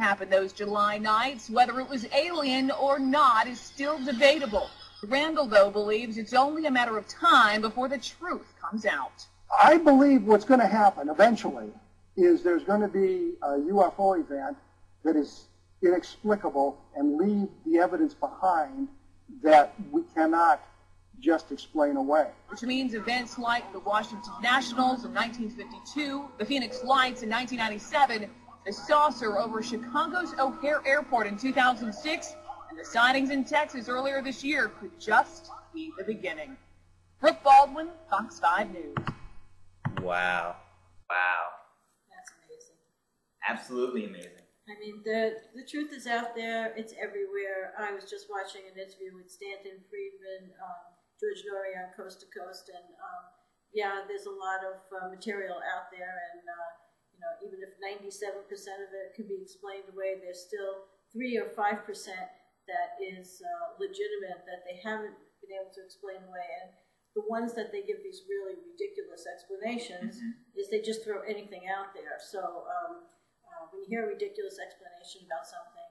happened those July nights. Whether it was alien or not is still debatable. Randall, though, believes it's only a matter of time before the truth comes out. I believe what's going to happen eventually is there's going to be a UFO event that is inexplicable and leave the evidence behind that we cannot just explain away. Which means events like the Washington Nationals in 1952, the Phoenix Lights in 1997, the saucer over Chicago's O'Hare Airport in 2006, and the sightings in Texas earlier this year could just be the beginning. Brooke Baldwin, Fox 5 News. Wow. Wow. That's amazing. Absolutely amazing. I mean, the truth is out there. It's everywhere. I was just watching an interview with Stanton Friedman, George Norrie on Coast to Coast, and yeah, there's a lot of material out there, and you know, even if 97% of it can be explained away, there's still 3 or 5% that is legitimate that they haven't been able to explain away. And the ones that they give these really ridiculous explanations is they just throw anything out there. So when you hear a ridiculous explanation about something,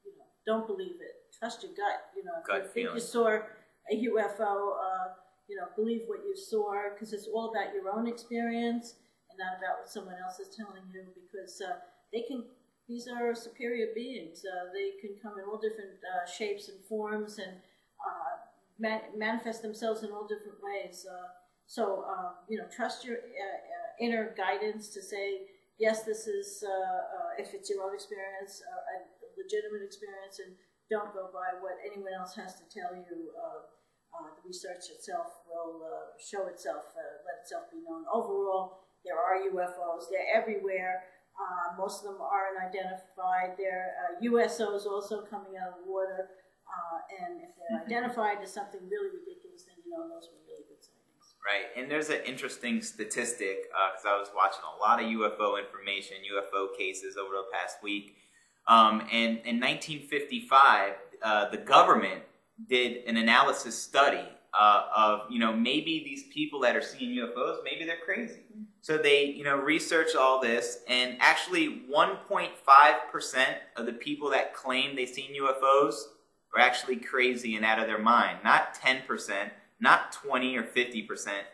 you know, don't believe it. Trust your gut. You know, if you think you saw a UFO, you know, believe what you saw, because it's all about your own experience and not about what someone else is telling you. Because they can, these are superior beings. They can come in all different shapes and forms and manifest themselves in all different ways. So you know, trust your inner guidance to say, yes, this is, if it's your own experience, a legitimate experience, and don't go by what anyone else has to tell you. The research itself will show itself, let itself be known. Overall, there are UFOs. They're everywhere. Most of them are unidentified. There are USOs also coming out of the water. And if they're identified as something really ridiculous, then you know those were really good sightings. Right, and there's an interesting statistic, because I was watching a lot of UFO information, UFO cases over the past week. And in 1955, the government did an analysis study of, you know, maybe these people that are seeing UFOs, maybe they're crazy. So they, you know, researched all this, and actually 1.5% of the people that claim they seen UFOs are actually crazy and out of their mind. Not 10%, not 20 or 50%,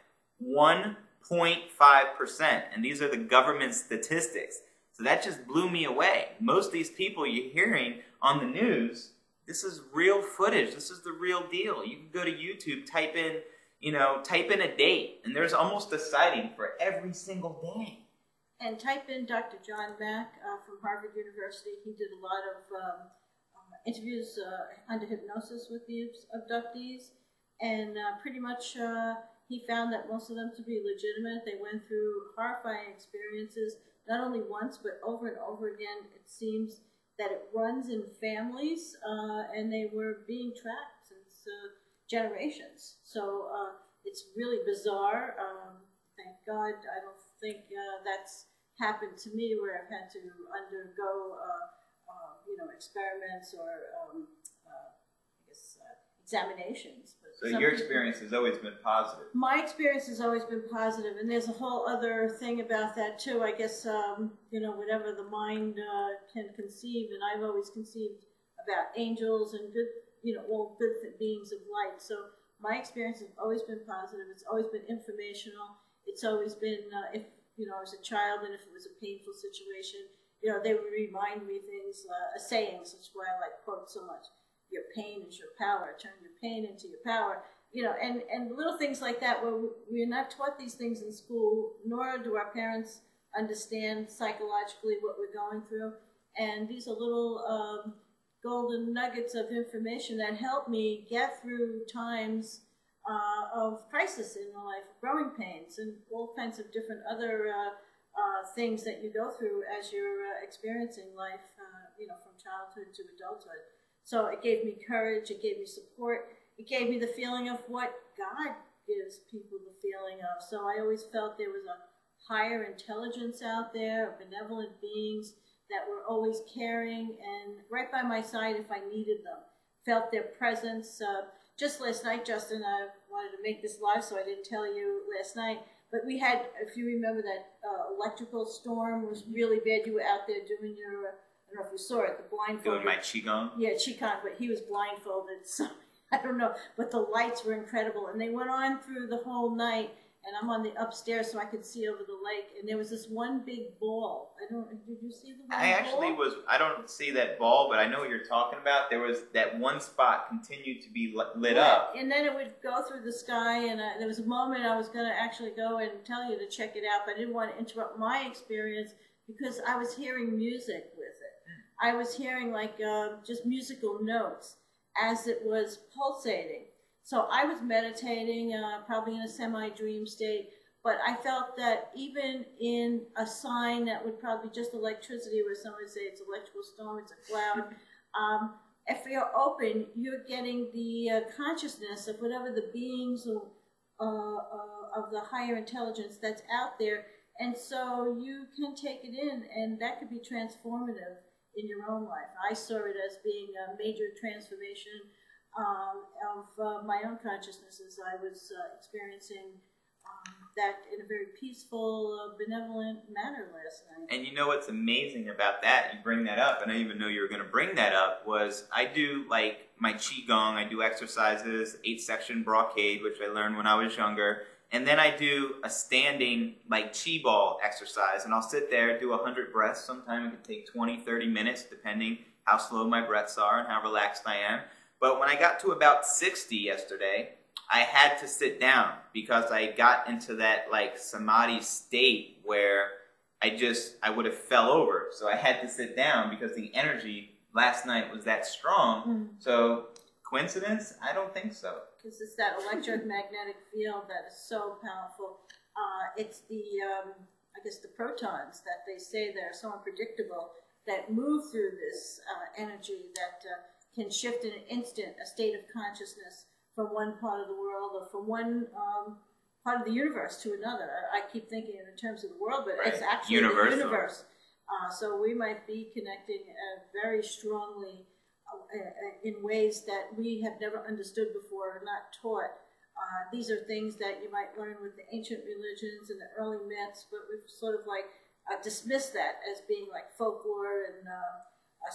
1.5%. And these are the government statistics. So that just blew me away. Most of these people you're hearing on the news, this is real footage. This is the real deal. You can go to YouTube, type in, you know, type in a date, and there's almost a sighting for every single day. And type in Dr. John Mack from Harvard University. He did a lot of interviews under hypnosis with the abductees, and pretty much he found that most of them to be legitimate. They went through horrifying experiences, not only once, but over and over again. It seems that it runs in families, and they were being tracked since generations. So it's really bizarre. Thank God I don't think that's happened to me, where I've had to undergo you know, experiments or I guess examinations. But so your experience has always been positive. My experience has always been positive, and there's a whole other thing about that too. I guess you know, whatever the mind can conceive, and I've always conceived about angels and good, you know, all good beings of light. So my experience has always been positive. It's always been informational. It's always been if you know, I was a child, and if it was a painful situation, you know, they would remind me things, sayings. That's why I like quotes so much. Your pain is your power. Turn your pain into your power. You know, and little things like that, where we're not taught these things in school, nor do our parents understand psychologically what we're going through. And these are little golden nuggets of information that help me get through times of crisis in my life, growing pains, and all kinds of different other things that you go through as you're experiencing life, you know, from childhood to adulthood. So it gave me courage, it gave me support, it gave me the feeling of what God gives people the feeling of. So I always felt there was a higher intelligence out there, benevolent beings that were always caring and right by my side if I needed them. Felt their presence. Just last night, Justin, I wanted to make this live, so I didn't tell you last night, but we had, if you remember, that electrical storm was really bad. You were out there doing your I don't know if you saw it, the blindfolded. Doing my Qigong? Yeah, Qigong, but he was blindfolded, so I don't know. But the lights were incredible, and they went on through the whole night, and I'm on the upstairs so I could see over the lake, and there was this one big ball. Did you see the one I actually ball? I don't see that ball, but I know what you're talking about. There was that one spot continued to be lit up. And then it would go through the sky, and there was a moment I was going to actually go and tell you to check it out, but I didn't want to interrupt my experience because I was hearing music with it. I was hearing like just musical notes as it was pulsating. So I was meditating, probably in a semi-dream state, but I felt that even in a sign that would probably be just electricity, where someone would say it's electrical storm, it's a cloud, if you're open, you're getting the consciousness of whatever the beings of the higher intelligence that's out there, and so you can take it in, and that could be transformative in your own life. I saw it as being a major transformation of my own consciousness as I was experiencing that in a very peaceful, benevolent manner last night. And you know what's amazing about that? You bring that up, and I didn't even know you were going to bring that up, was I do like my Qigong, I do exercises, 8-section brocade, which I learned when I was younger, and then I do a standing like Qi ball exercise, and I'll sit there, do 100 breaths. Sometimes it can take 20, 30 minutes, depending how slow my breaths are and how relaxed I am. But when I got to about 60 yesterday, I had to sit down because I got into that like samadhi state where I would have fell over. So I had to sit down because the energy last night was that strong. So coincidence? I don't think so. Because it's that electromagnetic field that is so powerful. It's the, I guess the protons that they say that are so unpredictable that move through this energy that can shift in an instant a state of consciousness from one part of the world or from one part of the universe to another. I keep thinking in terms of the world, but it's actually the universe. So we might be connecting very strongly in ways that we have never understood before or not taught. These are things that you might learn with the ancient religions and the early myths, but we've sort of like dismissed that as being like folklore and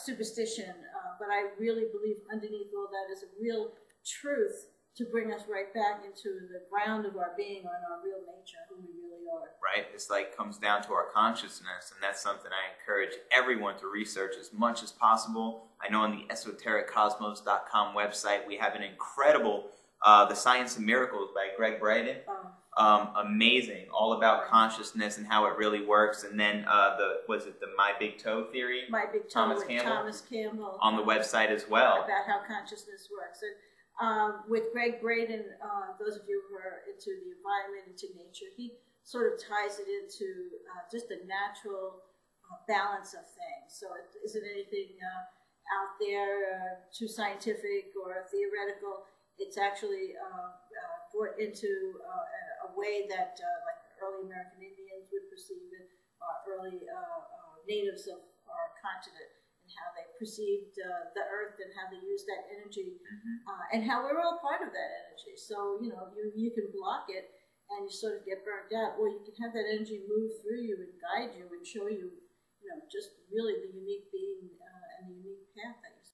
superstition. But I really believe underneath all that is a real truth to bring us right back into the ground of our being and our real nature, who we really are. Right? It's like comes down to our consciousness, and that's something I encourage everyone to research as much as possible. I know on the EsotericCosmos.com website we have an incredible The Science of Miracles by Greg Braden. Amazing, all about consciousness and how it really works. And then the My Big Toe theory? My Big Toe with Thomas Campbell. On the website as well. About how consciousness works. And with Greg Braden, those of you who are into the environment, into nature, he sort of ties it into just a natural balance of things. So it isn't anything out there too scientific or theoretical. It's actually brought into a way that like the early American Indians would perceive it, early natives of our continent, and how they perceived the earth and how they used that energy, and how we're all part of that energy. So, you know, you can block it and you sort of get burnt out, or you can have that energy move through you and guide you and show you, you know, just really the unique being and the unique path that